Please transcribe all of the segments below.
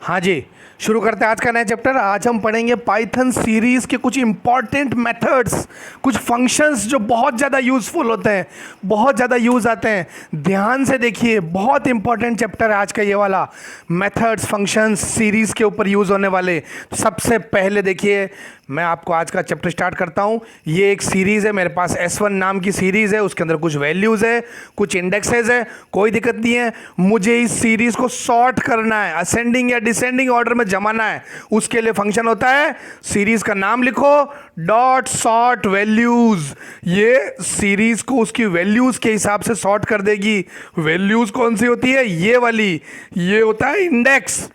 हाँ जी, शुरू करते हैं आज का नया चैप्टर। आज हम पढ़ेंगे पाइथन सीरीज़ के कुछ इंपॉर्टेंट मेथड्स, कुछ फंक्शंस जो बहुत ज़्यादा यूज़फुल होते हैं, बहुत ज़्यादा यूज़ आते हैं। ध्यान से देखिए, बहुत इंपॉर्टेंट चैप्टर है आज का ये वाला। मेथड्स, फंक्शंस, सीरीज़ के ऊपर यूज़ होने वाले। तो सबसे पहले देखिए, मैं आपको आज का चैप्टर स्टार्ट करता हूँ। ये एक सीरीज़ है, मेरे पास S1 नाम की सीरीज़ है, उसके अंदर कुछ वैल्यूज़ है, कुछ इंडेक्सेस है, कोई दिक्कत नहीं है। मुझे इस सीरीज़ को सॉर्ट करना है, असेंडिंग या डिसेंडिंग ऑर्डर में जमाना है। उसके लिए फंक्शन होता है, सीरीज़ का नाम लिखो, डॉट सॉर्ट वैल्यूज़। ये सीरीज़ को उसकी वैल्यूज़ के हिसाब से सॉर्ट कर देगी। वैल्यूज़ कौन सी होती है? ये वाली, ये होता है इंडेक्स।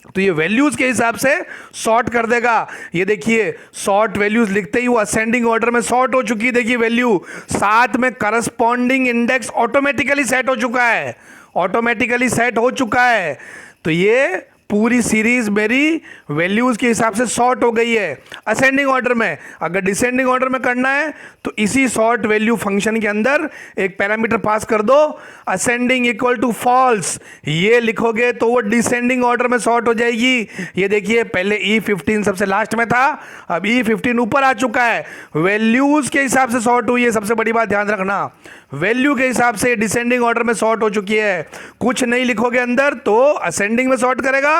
तो ये वैल्यूज के हिसाब से सॉर्ट कर देगा। ये देखिए, सॉर्ट वैल्यूज लिखते ही वो असेंडिंग ऑर्डर में सॉर्ट हो चुकी है। देखिए वैल्यू, साथ में करस्पॉन्डिंग इंडेक्स ऑटोमेटिकली सेट हो चुका है, ऑटोमेटिकली सेट हो चुका है। तो ये पूरी सीरीज मेरी वैल्यूज के हिसाब से सॉर्ट हो गई है असेंडिंग ऑर्डर में। अगर डिसेंडिंग ऑर्डर में करना है तो इसी सॉर्ट वैल्यू फंक्शन के अंदर एक पैरामीटर पास कर दो, असेंडिंग इक्वल टू फॉल्स। ये लिखोगे तो वो डिसेंडिंग ऑर्डर में सॉर्ट हो जाएगी। ये देखिए, पहले E15 सबसे लास्ट में था, अब E15 ऊपर आ चुका है। वैल्यूज के हिसाब से सॉर्ट हुई है, सबसे बड़ी बात ध्यान रखना। वैल्यू के हिसाब से डिसेंडिंग ऑर्डर में सॉर्ट हो चुकी है। कुछ नहीं लिखोगे अंदर तो असेंडिंग में सॉर्ट करेगा,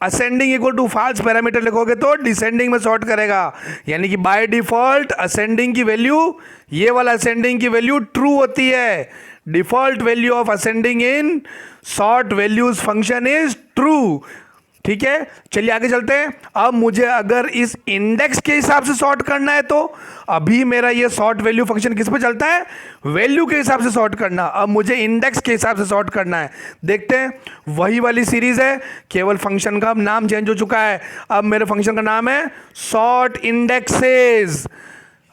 ascending equal to false parameter लिखोगे तो डिसेंडिंग में सॉर्ट करेगा। यानी कि बाय डिफॉल्ट असेंडिंग की वैल्यू, ये वाला असेंडिंग की वैल्यू ट्रू होती है। Default value of ascending in sort values function is true. ठीक है, चलिए आगे चलते हैं। अब मुझे अगर इस इंडेक्स के हिसाब से सॉर्ट करना है तो अभी मेरा ये सॉर्ट वैल्यू फंक्शन किस पे चलता है? वैल्यू के हिसाब से सॉर्ट करना। अब मुझे इंडेक्स के हिसाब से सॉर्ट करना है। देखते हैं, वही वाली सीरीज है, केवल फंक्शन का नाम चेंज हो चुका है। अब मेरे फंक्शन का नाम है सॉर्ट इंडेक्सेस।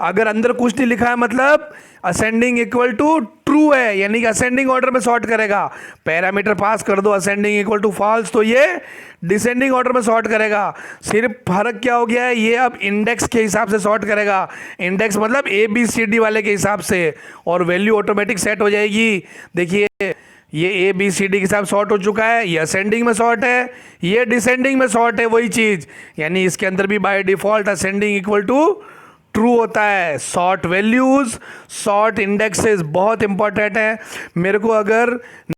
अगर अंदर कुछ नहीं लिखा है मतलब असेंडिंग इक्वल टू ट्रू है, यानी कि असेंडिंग ऑर्डर में सॉर्ट करेगा। पैरामीटर पास कर दो असेंडिंग इक्वल टू फॉल्स, तो ये डिसेंडिंग ऑर्डर में सॉर्ट करेगा। सिर्फ फर्क क्या हो गया है, ये अब इंडेक्स के हिसाब से सॉर्ट करेगा। इंडेक्स मतलब ABCD वाले के हिसाब से, और वैल्यू ऑटोमेटिक सेट हो जाएगी। देखिए, ये ABCD के साथ सॉर्ट हो चुका है, ये असेंडिंग में सॉर्ट है, ये डिसेंडिंग में सॉर्ट है, वही चीज। यानी इसके अंदर भी by default ascending equal to true होता है। सॉर्ट वैल्यूज, सॉर्ट इंडेक्सेस बहुत इंपॉर्टेंट है। मेरे को अगर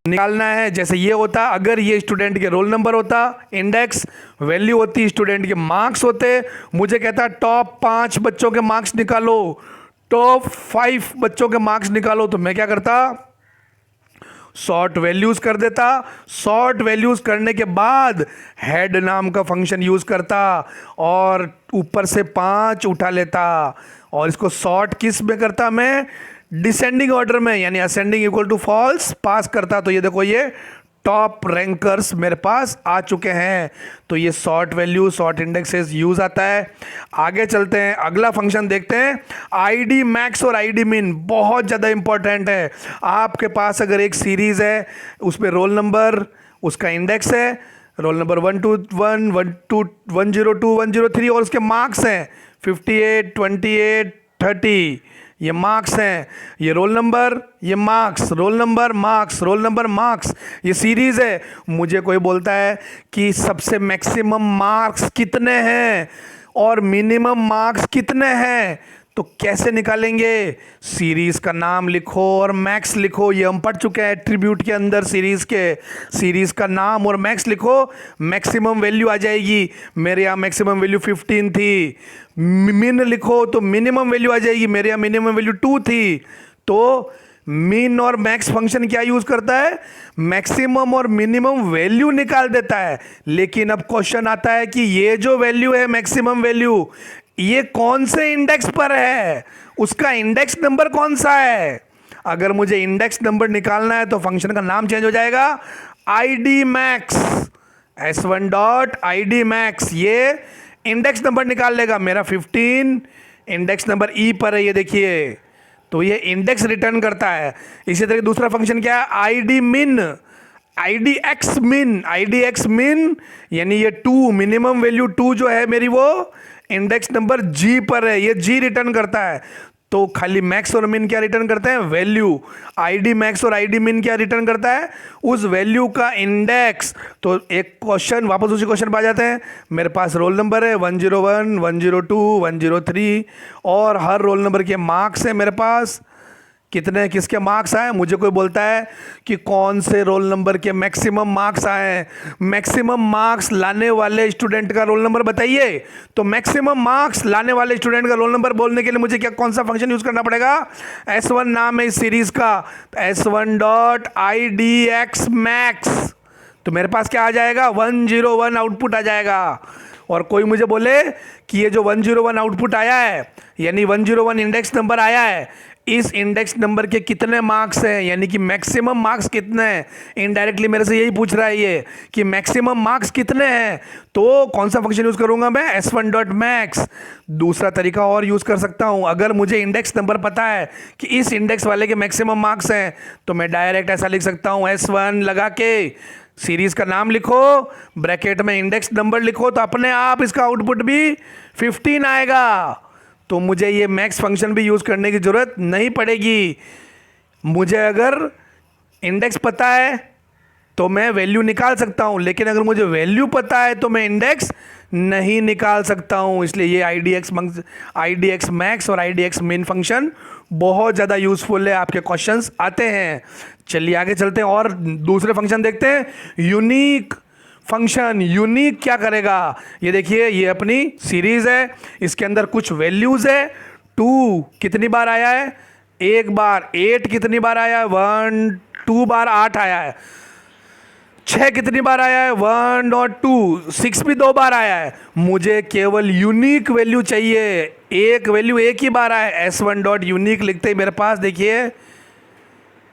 निकालना है, जैसे ये होता, अगर ये स्टूडेंट के रोल नंबर होता, इंडेक्स वैल्यू होती, स्टूडेंट के मार्क्स होते, मुझे कहता टॉप 5 बच्चों के मार्क्स निकालो, टॉप 5 बच्चों के मार्क्स निकालो, तो मैं क्या करता? सॉर्ट वैल्यूज कर देता। सॉर्ट वैल्यूज करने के बाद हेड नाम का फंक्शन यूज करता और ऊपर से 5 उठा लेता, और इसको सॉर्ट किस में करता? मैं डिसेंडिंग ऑर्डर में, यानी असेंडिंग इक्वल टू फॉल्स पास करता। तो ये देखो, ये टॉप रैंकर्स मेरे पास आ चुके हैं। तो ये sort value, sort indexes use आता है। आगे चलते हैं, अगला फंक्शन देखते हैं। ID मैक्स और ID मिन बहुत ज़्यादा इंपॉर्टेंट है। आपके पास अगर एक सीरीज है, उस पर रोल नंबर, उसका इंडेक्स है, रोल नंबर 121, 102, 102, 103, और उसके मार्क्स हैं 58, 28, 30। ये मार्क्स हैं, ये रोल नंबर, ये marks, roll number, marks, roll number, marks, ये सीरीज है। मुझे कोई बोलता है कि सबसे मैक्सिमम मार्क्स कितने हैं और मिनिमम मार्क्स कितने हैं, तो कैसे निकालेंगे? सीरीज का नाम लिखो और मैक्स लिखो। ये हम पढ़ चुके हैं एट्रीब्यूट के अंदर, सीरीज के। सीरीज का नाम और मैक्स लिखो, मैक्सिमम वैल्यू आ जाएगी। मेरे यहाँ मैक्सिमम वैल्यू 15 थी। मिन लिखो तो मिनिमम वैल्यू आ जाएगी, मेरे यहाँ मिनिमम वैल्यू 2 थी। तो मिन और मैक्स फंक्शन क्या यूज करता है? मैक्सिमम और मिनिमम वैल्यू निकाल देता है। लेकिन अब क्वेश्चन आता है कि ये जो वैल्यू है, मैक्सिमम वैल्यू, ये कौन से इंडेक्स पर है? उसका इंडेक्स नंबर कौन सा है? अगर मुझे इंडेक्स नंबर निकालना है तो फंक्शन का नाम चेंज हो जाएगा, ID max, S1 dot ID max. ये इंडेक्स नंबर निकाल लेगा। मेरा 15 इंडेक्स नंबर E पर है, ये देखिए, तो ये इंडेक्स रिटर्न करता है। इसी तरह दूसरा फंक्शन क्या है? ID मिन, IDX मिन, IDX मिन, यानी ये 2, मिनिमम वैल्यू 2 जो है मेरी, वो इंडेक्स नंबर G पर है, ये G रिटर्न करता है। तो खाली मैक्स और मिन क्या रिटर्न करते हैं? वैल्यू। आईडी मैक्स और आईडी मिन क्या रिटर्न करता है? उस वैल्यू का इंडेक्स। तो एक क्वेश्चन, वापस उसी क्वेश्चन पर आ जाते हैं। मेरे पास रोल नंबर है 101, 102, 103 और हर रोल नंबर के मार्क्स है मेरे पास। कितने किसके मार्क्स आए? मुझे कोई बोलता है कि कौन से रोल नंबर के मैक्सिमम मार्क्स आए हैं। मैक्सिमम मार्क्स लाने वाले स्टूडेंट का रोल नंबर बताइए। तो मैक्सिमम मार्क्स लाने वाले स्टूडेंट का रोल नंबर बोलने के लिए मुझे क्या, कौन सा फंक्शन यूज करना पड़ेगा? S1 नाम है इस सीरीज का, S1 डॉट IDX मैक्स। तो मेरे पास क्या आ जाएगा? 101 आउटपुट आ जाएगा। और कोई मुझे बोले कि ये जो 101 आउटपुट आया है, यानी 101 इंडेक्स नंबर आया है, इस इंडेक्स नंबर के कितने मार्क्स हैं, यानी कि मैक्सिमम मार्क्स कितने हैं। इनडायरेक्टली मेरे से यही पूछ रहा है ये कि मैक्सिमम मार्क्स कितने हैं। तो कौन सा फंक्शन यूज करूंगा मैं? S1 dot max. दूसरा तरीका और यूज कर सकता हूं, अगर मुझे इंडेक्स नंबर पता है कि इस इंडेक्स वाले के मैक्सिमम मार्क्स हैं, तो मैं डायरेक्ट ऐसा लिख सकता हूं, S1 लगा के सीरीज का नाम लिखो, ब्रैकेट में इंडेक्स नंबर लिखो, तो अपने आप इसका आउटपुट भी 15 आएगा। तो मुझे ये मैक्स फंक्शन भी यूज करने की जरूरत नहीं पड़ेगी। मुझे अगर इंडेक्स पता है तो मैं वैल्यू निकाल सकता हूं, लेकिन अगर मुझे वैल्यू पता है तो मैं इंडेक्स नहीं निकाल सकता हूं। इसलिए ये IDX मैक्स और IDX मिन फंक्शन बहुत ज़्यादा यूजफुल है, आपके क्वेश्चंस आते हैं। चलिए आगे चलते हैं और दूसरे फंक्शन देखते हैं। Unique function. यूनिक क्या करेगा? ये देखिए, ये अपनी सीरीज है, इसके अंदर कुछ वैल्यूज है। 2 कितनी बार आया है? एक बार। 8 कितनी बार आया है? 1 2 बार 8 आया है। 6 कितनी बार आया है? 1 और 2। 6 भी 2 बार आया है। मुझे केवल यूनिक वैल्यू चाहिए, एक वैल्यू एक ही बार आया है। S1 डॉट यूनिक लिखते ही मेरे पास देखिए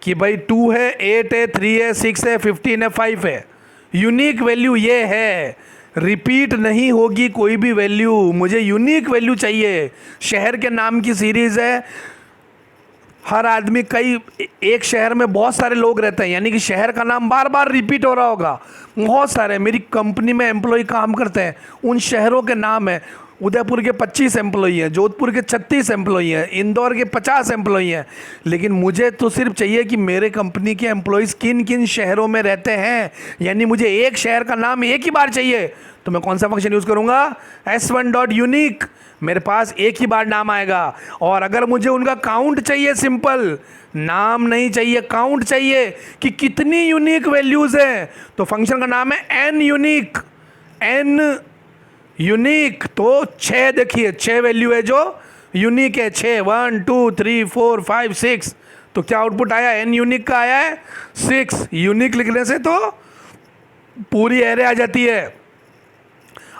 कि भाई 2 है, 8 है, 3 है, 6 है, 15 है, 5 है। यूनिक वैल्यू ये है, रिपीट नहीं होगी कोई भी वैल्यू। मुझे यूनिक वैल्यू चाहिए। शहर के नाम की सीरीज है, हर आदमी, कई एक शहर में बहुत सारे लोग रहते हैं, यानी कि शहर का नाम बार बार रिपीट हो रहा होगा। बहुत सारे, मेरी कंपनी में एम्प्लॉय काम करते हैं, उन शहरों के नाम है। उदयपुर के 25 एम्प्लॉई हैं, जोधपुर के 36 एम्प्लॉई हैं, इंदौर के 50 एम्प्लॉई हैं। लेकिन मुझे तो सिर्फ चाहिए कि मेरे कंपनी के एम्प्लॉयज़ किन किन शहरों में रहते हैं, यानी मुझे एक शहर का नाम एक ही बार चाहिए। तो मैं कौन सा फंक्शन यूज़ करूँगा? S1 dot unique. मेरे पास एक ही बार नाम आएगा। और अगर मुझे उनका काउंट चाहिए, सिंपल, नाम नहीं चाहिए, काउंट चाहिए कि कितनी यूनिक वैल्यूज़ हैं, तो फंक्शन का नाम है N यूनिक। N यूनिक तो 6, देखिए 6 वैल्यू है जो यूनिक है। 6, 1 2 3 4 5 6। तो क्या आउटपुट आया? N यूनिक का आया है 6। यूनिक लिखने से तो पूरी एरे आ जाती है।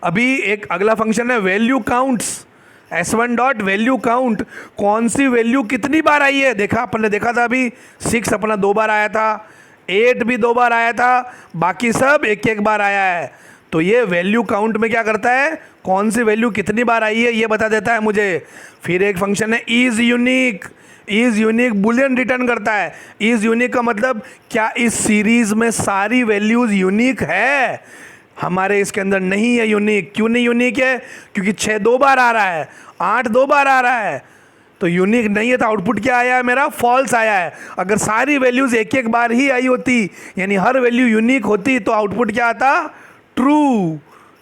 अभी एक अगला फंक्शन है value counts. S1 dot value count, कौन सी वैल्यू कितनी बार आई है। देखा, अपन ने देखा था अभी 6 अपना 2 बार आया था, 8 भी 2 बार आया था, बाकी सब एक एक बार आया है। तो ये वैल्यू काउंट में क्या करता है? कौन सी वैल्यू कितनी बार आई है ये बता देता है मुझे। फिर एक फंक्शन है is unique. Is unique Boolean return करता है। इज यूनिक का मतलब क्या इस सीरीज में सारी वैल्यूज यूनिक है? हमारे इसके अंदर नहीं है यूनिक। क्यों नहीं यूनिक है? क्योंकि 6 2 बार आ रहा है, 8 2 बार आ रहा है, तो यूनिक नहीं है। तो आउटपुट क्या आया है मेरा? फॉल्स आया है। अगर सारी वैल्यूज एक एक बार ही आई होती, यानी हर वैल्यू यूनिक होती, तो आउटपुट क्या आता? ट्रू।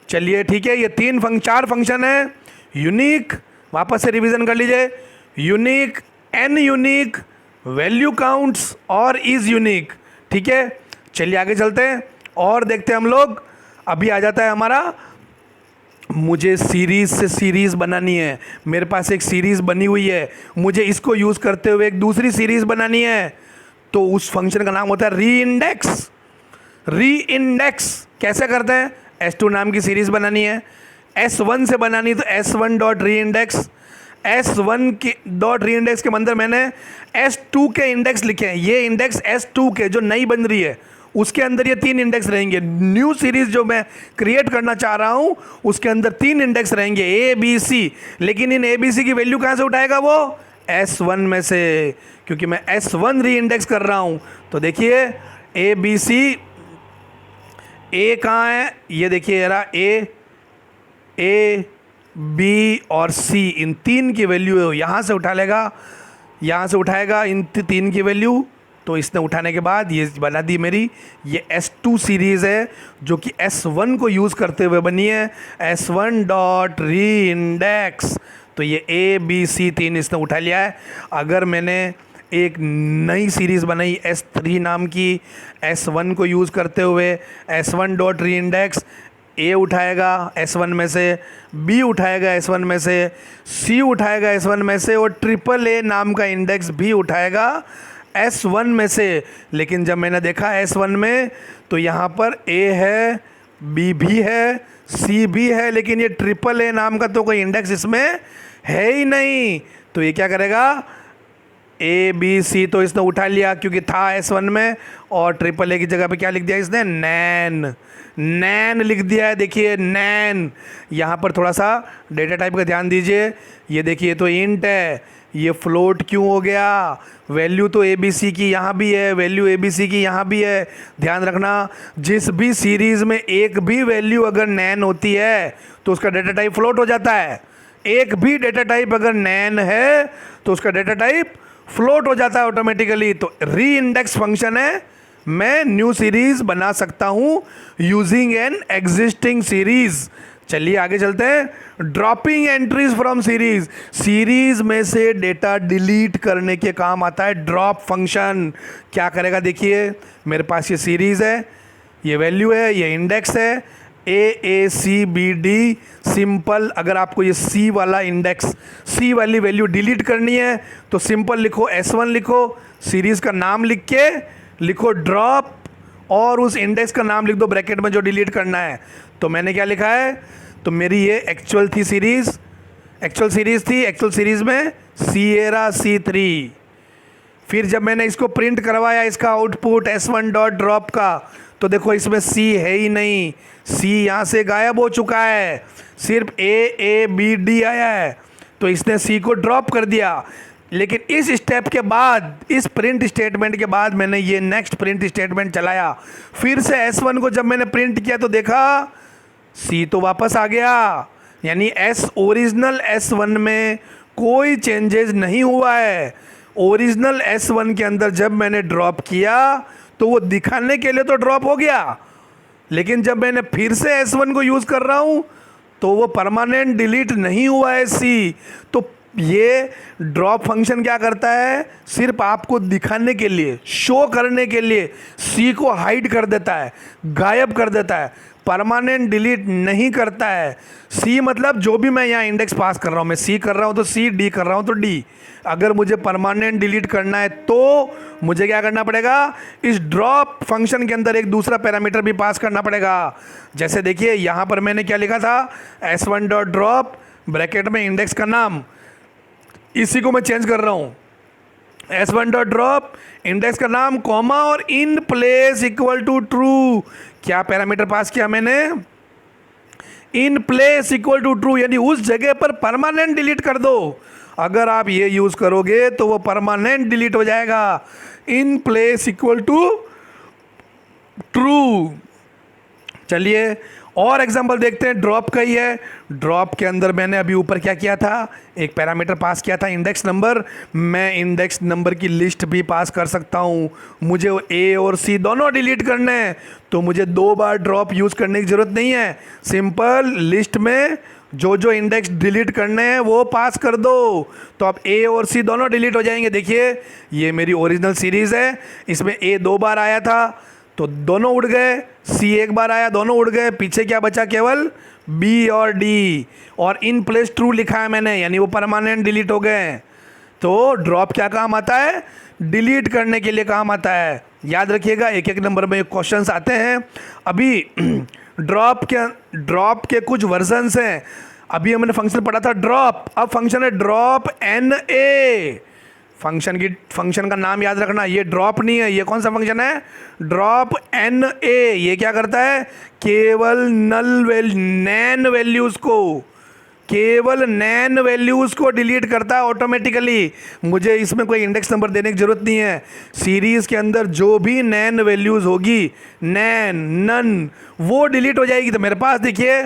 चलिए ठीक है, ये 4 फंक्शन है। यूनिक, वापस से रिवीजन कर लीजिए। Unique, N unique, value counts और इज यूनिक। ठीक है, चलिए आगे चलते हैं और देखते हैं हम लोग। अभी आ जाता है हमारा, मुझे सीरीज से सीरीज बनानी है। मेरे पास एक सीरीज बनी हुई है, मुझे इसको यूज करते हुए एक दूसरी सीरीज बनानी है। तो उस फंक्शन का नाम होता है री इंडेक्स। री इंडेक्स कैसे करते हैं? S2 नाम की सीरीज बनानी है, S1 से बनानी, तो S1 डॉट री इंडेक्स। S1 के डॉट री इंडेक्स के अंदर मैंने S2 के इंडेक्स लिखे हैं। ये इंडेक्स S2 के जो नई बन रही है उसके अंदर ये 3 इंडेक्स रहेंगे। न्यू सीरीज जो मैं क्रिएट करना चाह रहा हूँ उसके अंदर 3 इंडेक्स रहेंगे, ABC। लेकिन इन ABC की वैल्यू कहाँ से उठाएगा वो? S1 में से, क्योंकि मैं S1 री इंडेक्स कर रहा हूँ। तो देखिए ABC, A कहाँ है? ये देखिए जरा, A बी और सी, इन तीन की वैल्यू यहाँ से उठा लेगा, यहाँ से उठाएगा इन तीन की वैल्यू, तो इसने उठाने के बाद ये बना दी मेरी, ये S2 सीरीज़ है जो कि S1 को यूज़ करते हुए बनी है, S1 डॉट री इंडेक्स। तो ये A B C तीन इसने उठा लिया है। अगर मैंने एक नई सीरीज़ बनाई S3 नाम की, S1 को यूज़ करते हुए, S1 डॉट री इंडेक्स, ए उठाएगा S1 में से, बी उठाएगा S1 में से, सी उठाएगा S1 में से, और ट्रिपल ए नाम का इंडेक्स भी उठाएगा S1 में से। लेकिन जब मैंने देखा S1 में तो यहाँ पर ए है, बी भी है, सी भी है, लेकिन ये ट्रिपल ए नाम का तो कोई इंडेक्स इसमें है ही नहीं। तो ये क्या करेगा, ए बी सी तो इसने उठा लिया क्योंकि था S1 में, और ट्रिपल ए की जगह पे क्या लिख दिया इसने, नैन, नैन लिख दिया है। देखिए नैन, यहाँ पर थोड़ा सा डेटा टाइप का ध्यान दीजिए। ये देखिए तो इंट है, ये फ्लोट क्यों हो गया, वैल्यू तो ए बी सी की यहाँ भी है, वैल्यू ए बी सी की यहाँ भी है। ध्यान रखना, जिस भी सीरीज़ में एक भी वैल्यू अगर नैन होती है तो उसका डेटा टाइप फ्लोट हो जाता है। एक भी डेटा टाइप अगर नैन है तो उसका डेटा टाइप फ्लोट हो जाता है ऑटोमेटिकली। तो री इंडेक्स फंक्शन है, मैं न्यू सीरीज बना सकता हूँ यूजिंग एन एग्जिस्टिंग सीरीज। चलिए आगे चलते हैं। Dropping entries from series, series में से डेटा डिलीट करने के काम आता है ड्रॉप फंक्शन। क्या करेगा, देखिए मेरे पास ये सीरीज है, ये वैल्यू है, ये इंडेक्स है, AACBD सिंपल। अगर आपको ये C वाला इंडेक्स, C वाली वैल्यू डिलीट करनी है तो सिंपल लिखो S1 लिखो, सीरीज़ का नाम लिख के लिखो ड्रॉप, और उस इंडेक्स का नाम लिख दो ब्रैकेट में जो डिलीट करना है। तो मैंने क्या लिखा है, तो मेरी ये एक्चुअल थी सीरीज़, एक्चुअल सीरीज़ थी, एक्चुअल सीरीज़ में Sierra C3। फिर जब मैंने इसको प्रिंट करवाया इसका आउटपुट S1 डॉट ड्रॉप का, तो देखो इसमें C है ही नहीं, C यहाँ से गायब हो चुका है, सिर्फ AABD आया है, तो इसने C को ड्रॉप कर दिया। लेकिन इस स्टेप के बाद, इस प्रिंट स्टेटमेंट के बाद मैंने ये नेक्स्ट प्रिंट स्टेटमेंट चलाया, फिर से S1 को जब मैंने प्रिंट किया तो देखा C तो वापस आ गया, यानी ओरिजिनल S1 में कोई चेंजेस नहीं हुआ है। ओरिजिनल S1 के अंदर जब मैंने ड्रॉप किया तो वो दिखाने के लिए तो ड्रॉप हो गया, लेकिन जब मैंने फिर से S1 को यूज़ कर रहा हूँ तो वो परमानेंट डिलीट नहीं हुआ है C। तो ये ड्रॉप फंक्शन क्या करता है, सिर्फ आपको दिखाने के लिए, शो करने के लिए C को हाइड कर देता है, गायब कर देता है, परमानेंट डिलीट नहीं करता है। C मतलब जो भी मैं यहाँ इंडेक्स पास कर रहा हूँ, मैं C कर रहा हूँ तो C, D कर रहा हूँ तो D। अगर मुझे परमानेंट डिलीट करना है तो मुझे क्या करना पड़ेगा, इस ड्रॉप फंक्शन के अंदर एक दूसरा पैरामीटर भी पास करना पड़ेगा। जैसे देखिए यहाँ पर मैंने क्या लिखा था, S1 डॉट ड्रॉप ब्रैकेट में इंडेक्स का नाम, इसी को मैं चेंज कर रहा हूँ, S1 डॉट ड्रॉप इंडेक्स का नाम कॉमा और in place equal to true. क्या पैरामीटर पास किया मैंने, in place equal to true, यानी उस जगह पर परमानेंट डिलीट कर दो। अगर आप ये यूज़ करोगे तो वो परमानेंट डिलीट हो जाएगा, in place equal to true. चलिए और एग्जांपल देखते हैं, ड्रॉप का ही है। ड्रॉप के अंदर मैंने अभी ऊपर क्या किया था, एक पैरामीटर पास किया था इंडेक्स नंबर। मैं इंडेक्स नंबर की लिस्ट भी पास कर सकता हूँ। मुझे A और C दोनों डिलीट करने हैं तो मुझे 2 बार ड्रॉप यूज़ करने की ज़रूरत नहीं है, सिंपल लिस्ट में जो जो इंडेक्स डिलीट करने हैं वो पास कर दो, तो अब A और C दोनों डिलीट हो जाएंगे। देखिए ये मेरी ओरिजिनल सीरीज़ है, इसमें A 2 बार आया था तो दोनों उड़ गए, C 1 बार आया दोनों उड़ गए, पीछे क्या बचा, केवल B और D, और इन प्लेस ट्रू लिखा है मैंने, यानी वो परमानेंट डिलीट हो गए। तो ड्रॉप क्या काम आता है, डिलीट करने के लिए काम आता है। याद रखिएगा, एक एक नंबर में क्वेश्चंस आते हैं। अभी ड्रॉप के कुछ वर्जन्स हैं। अभी हमने फंक्शन पढ़ा था ड्रॉप, अब फंक्शन है ड्रॉप NA। फंक्शन का नाम याद रखना, ये ड्रॉप नहीं है, ये कौन सा फंक्शन है, ड्रॉप NA। ये क्या करता है, केवल नैन वैल्यूज़ को, केवल नैन वैल्यूज़ को डिलीट करता है ऑटोमेटिकली। मुझे इसमें कोई इंडेक्स नंबर देने की ज़रूरत नहीं है। सीरीज़ के अंदर जो भी नैन वैल्यूज़ होगी, नैन, नन, वो डिलीट हो जाएगी। तो मेरे पास देखिए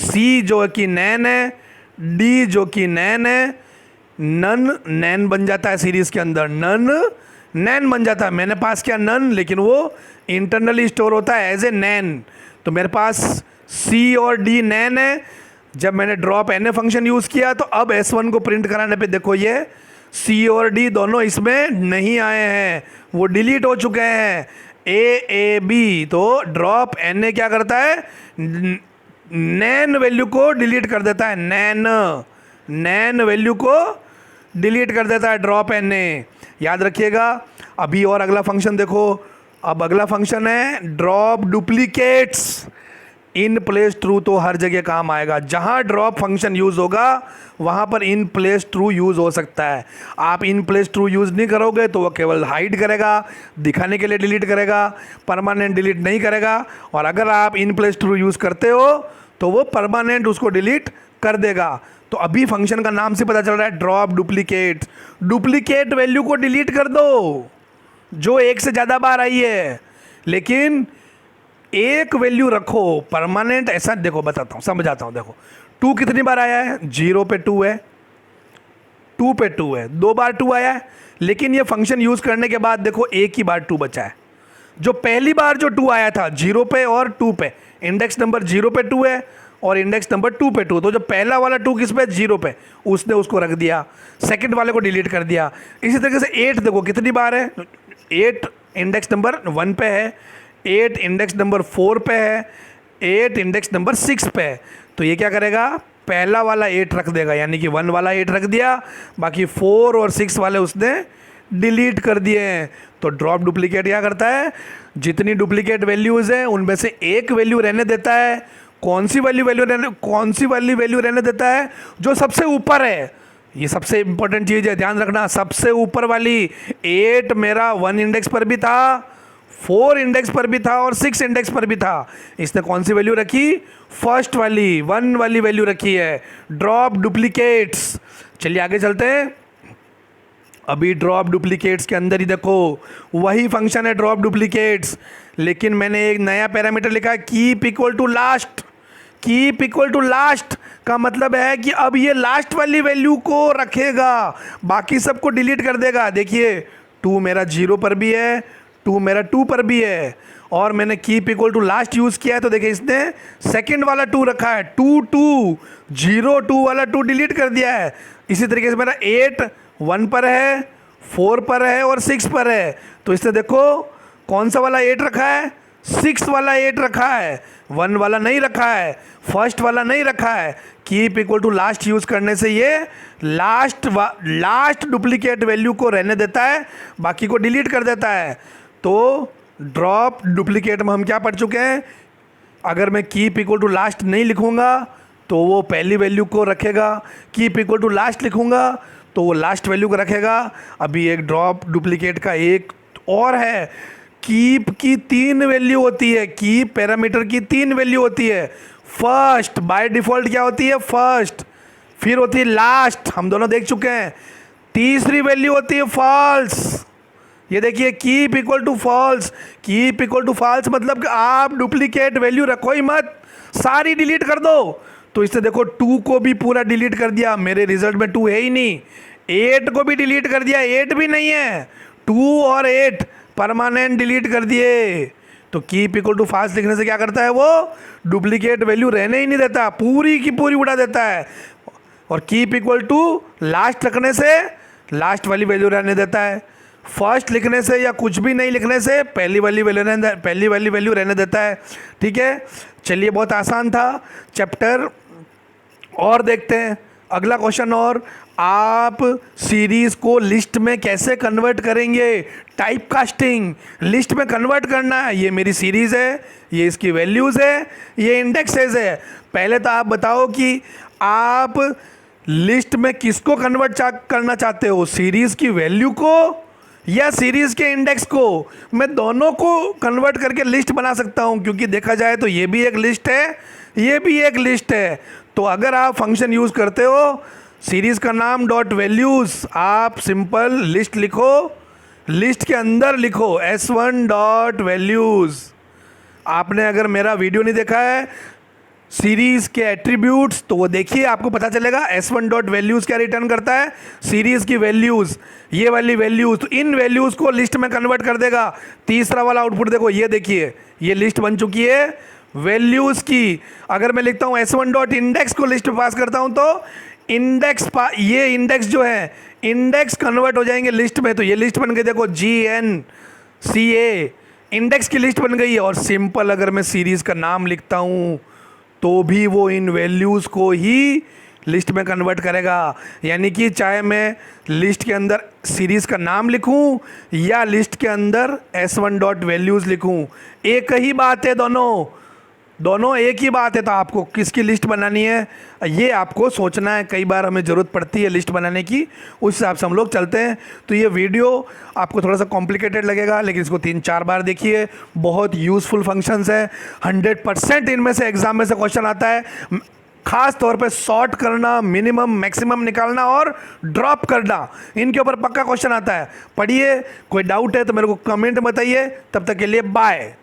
C जो कि नैन है, डी जो कि नैन है, नन नैन बन जाता है सीरीज के अंदर, नन नैन बन जाता है। मैंने पास किया नन, लेकिन वो इंटरनली स्टोर होता है एज ए नैन। तो मेरे पास सी और डी नैन है। जब मैंने drop N A function use किया तो अब S1 को प्रिंट कराने पे देखो ये सी और डी दोनों इसमें नहीं आए हैं, वो डिलीट हो चुके हैं, ए बी। तो ड्रॉप एन ए क्या करता है, नैन वैल्यू को डिलीट कर देता है, नैन वैल्यू को डिलीट कर देता है ड्रॉप एन ए, याद रखिएगा। अभी और अगला फंक्शन देखो, अब अगला फंक्शन है drop duplicates in place true. तो हर जगह काम आएगा, जहां ड्रॉप फंक्शन यूज होगा वहां पर इन प्लेस ट्रू यूज हो सकता है। आप इन प्लेस ट्रू यूज नहीं करोगे तो वो केवल हाइड करेगा, दिखाने के लिए डिलीट करेगा, परमानेंट डिलीट नहीं करेगा। और अगर आप इन प्लेस ट्रू यूज करते हो तो वो परमानेंट उसको डिलीट कर देगा। तो अभी फंक्शन का नाम से पता चल रहा है ड्रॉप डुप्लीकेट। डुप्लीकेट वैल्यू को डिलीट कर दो जो एक से ज़्यादा बार आई है, लेकिन एक वैल्यू रखो परमानेंट। ऐसा देखो, बताता हूँ, समझाता हूँ। देखो 2 कितनी बार आया है, 0 पे 2 है, 2 पे 2 है, 2 बार 2 आया है। लेकिन ये फंक्शन यूज़ करने के बाद देखो एक ही बार 2 बचा है। जो पहली बार जो 2 आया था 0 पे और 2 पे, इंडेक्स नंबर 0 पे 2 है और इंडेक्स नंबर 2 पे 2, तो जो पहला वाला 2 किस पे, 0 पे, उसने उसको रख दिया, सेकंड वाले को डिलीट कर दिया। इसी तरीके से 8 देखो कितनी बार है, 8 इंडेक्स नंबर 1 पे है, 8 इंडेक्स नंबर 4 पे है, 8 इंडेक्स नंबर 6 पे है। तो ये क्या करेगा, पहला वाला 8 रख देगा, यानी कि 1 वाला 8 रख दिया, बाकी 4 और 6 वाले उसने डिलीट कर दिए हैं। तो ड्रॉप डुप्लीकेट क्या करता है, जितनी डुप्लीकेट वैल्यूज़ हैं उनमें से एक वैल्यू रहने देता है। कौन सी वाली वैल्यू रहने देता है, जो सबसे ऊपर है। ये सबसे इंपॉर्टेंट चीज़ है, ध्यान रखना। सबसे ऊपर वाली 8 मेरा 1 इंडेक्स पर भी था, 4 इंडेक्स पर भी था और 6 इंडेक्स पर भी था। इसने कौन सी वैल्यू रखी, फर्स्ट वाली 1 वाली वैल्यू रखी है, ड्रॉप डुप्लीकेट्स। चलिए आगे चलते हैं। अभी ड्रॉप डुप्लीकेट्स के अंदर ही देखो वही फंक्शन है ड्रॉप डुप्लीकेट्स, लेकिन मैंने एक नया पैरामीटर लिखा है keep equal to last. Keep equal to last का मतलब है कि अब ये लास्ट वाली वैल्यू को रखेगा, बाकी सबको डिलीट कर देगा। देखिए 2 मेरा 0 पर भी है, 2 मेरा 2 पर भी है, और मैंने keep equal to last use किया है। तो देखिए इसने सेकंड वाला 2 रखा है, 2 2 0 2 वाला 2 डिलीट कर दिया है। इसी तरीके से मेरा 8 1 पर है, 4 पर है और 6 पर है। तो इसने देखो कौन सा वाला 8 रखा है, 6 वाला 8 रखा है, 1 वाला नहीं रखा है, फर्स्ट वाला नहीं रखा है। Keep equal to last use करने से ये लास्ट डुप्लीकेट वैल्यू को रहने देता है, बाकी को डिलीट कर देता है। तो ड्रॉप डुप्लीकेट में हम क्या पढ़ चुके हैं, अगर मैं कीप इक्वल टू लास्ट नहीं लिखूंगा तो वो पहली वैल्यू को रखेगा, कीप इक्वल टू लास्ट लिखूंगा तो वो लास्ट वैल्यू को रखेगा। अभी एक ड्रॉप डुप्लीकेट का एक और है, कीप की 3 वैल्यू होती है, कीप पैरामीटर की 3 वैल्यू होती है। फर्स्ट बाय डिफ़ॉल्ट क्या होती है, फर्स्ट, फिर होती है लास्ट, हम दोनों देख चुके हैं। तीसरी वैल्यू होती है फॉल्स। ये देखिए keep equal to false, keep equal to false मतलब कि आप डुप्लीकेट वैल्यू रखो ही मत, सारी डिलीट कर दो। तो इससे देखो 2 को भी पूरा डिलीट कर दिया, मेरे रिजल्ट में 2 है ही नहीं। 8 को भी डिलीट कर दिया, 8 भी नहीं है, 2 और 8 परमानेंट डिलीट कर दिए। तो कीप इक्वल टू फास्ट लिखने से क्या करता है, वो डुप्लीकेट वैल्यू रहने ही नहीं देता, पूरी की पूरी उड़ा देता है। और कीप इक्वल टू लास्ट रखने से लास्ट वाली वैल्यू रहने देता है। फर्स्ट लिखने से या कुछ भी नहीं लिखने से पहली वाली वैल्यू रहने देता है। ठीक है, चलिए बहुत आसान था चैप्टर। और देखते हैं अगला क्वेश्चन। और आप सीरीज़ को लिस्ट में कैसे कन्वर्ट करेंगे, टाइप कास्टिंग, लिस्ट में कन्वर्ट करना है। ये मेरी सीरीज़ है, ये इसकी वैल्यूज़ है, ये इंडेक्सेस है। पहले तो आप बताओ कि आप लिस्ट में किसको कन्वर्ट करना चाहते हो, सीरीज़ की वैल्यू को या सीरीज़ के इंडेक्स को। मैं दोनों को कन्वर्ट करके लिस्ट बना सकता हूं, क्योंकि देखा जाए तो ये भी एक लिस्ट है, ये भी एक लिस्ट है। तो अगर आप फंक्शन यूज़ करते हो, सीरीज़ का नाम डॉट वैल्यूज़, आप सिंपल लिस्ट लिखो, लिस्ट के अंदर लिखो S1 डॉट वैल्यूज़। आपने अगर मेरा वीडियो नहीं देखा है, सीरीज के एट्रीब्यूट्स, तो वो देखिए आपको पता चलेगा S1 डॉट वैल्यूज क्या रिटर्न करता है, सीरीज की वैल्यूज, ये वाली वैल्यूज, तो इन वैल्यूज को लिस्ट में कन्वर्ट कर देगा। तीसरा वाला आउटपुट देखो, ये देखिए ये लिस्ट बन चुकी है वैल्यूज की। अगर मैं लिखता हूँ S1 डॉट इंडेक्स को लिस्ट में पास करता हूँ तो ये इंडेक्स जो है इंडेक्स कन्वर्ट हो जाएंगे लिस्ट में, तो ये लिस्ट बन गई देखो GNCA, इंडेक्स की लिस्ट बन गई है। और सिंपल अगर मैं सीरीज का नाम लिखता हूँ तो भी वो इन वैल्यूज़ को ही लिस्ट में कन्वर्ट करेगा। यानी कि चाहे मैं लिस्ट के अंदर सीरीज़ का नाम लिखूं या लिस्ट के अंदर S1 डॉट वैल्यूज़ लिखूं, एक ही बात है, दोनों एक ही बात है। तो आपको किसकी लिस्ट बनानी है ये आपको सोचना है। कई बार हमें ज़रूरत पड़ती है लिस्ट बनाने की, उस हिसाब से हम लोग चलते हैं। तो ये वीडियो आपको थोड़ा सा कॉम्प्लिकेटेड लगेगा, लेकिन इसको 3-4 बार देखिए, बहुत यूज़फुल फंक्शंस है। 100% इनमें से एग्ज़ाम में से क्वेश्चन आता है, खास तौर पे सॉर्ट करना, मिनिमम मैक्सिमम निकालना और ड्रॉप करना, इनके ऊपर पक्का क्वेश्चन आता है। पढ़िए, कोई डाउट है तो मेरे को कमेंट बताइए। तब तक के लिए बाय।